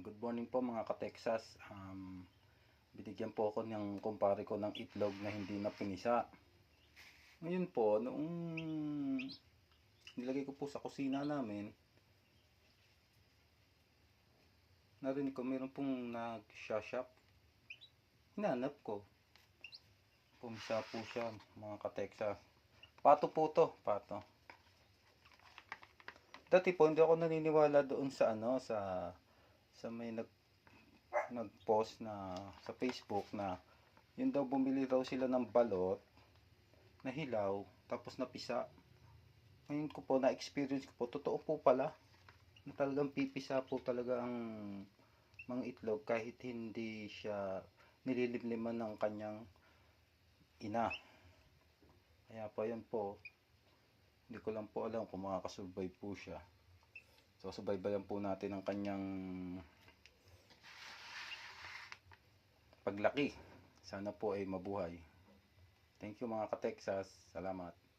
Good morning po mga ka-Texas. Binigyan po ako ng kumpare ko ng itlog na hindi na pinisa. Ngayon po, noong nilagay ko po sa kusina namin, narinig ko meron pong nag-shop. Hinanap ko. Pumisa po siya mga ka-Texas. Pato po to, pato. Dati po hindi ako naniniwala doon sa sa may nag-post na sa Facebook na yun daw bumili daw sila ng balot na hilaw tapos napisa. Ngayon ko po na-experience ko po, totoo po pala na talagang pipisa po talaga ang mga itlog kahit hindi siya nililimliman ng kanyang ina. Kaya po yan po, hindi ko lang po alam kung makakasurvive po siya. So subaybayan po natin ang kanyang paglaki. Sana po ay mabuhay. Thank you mga ka-Texas. Salamat.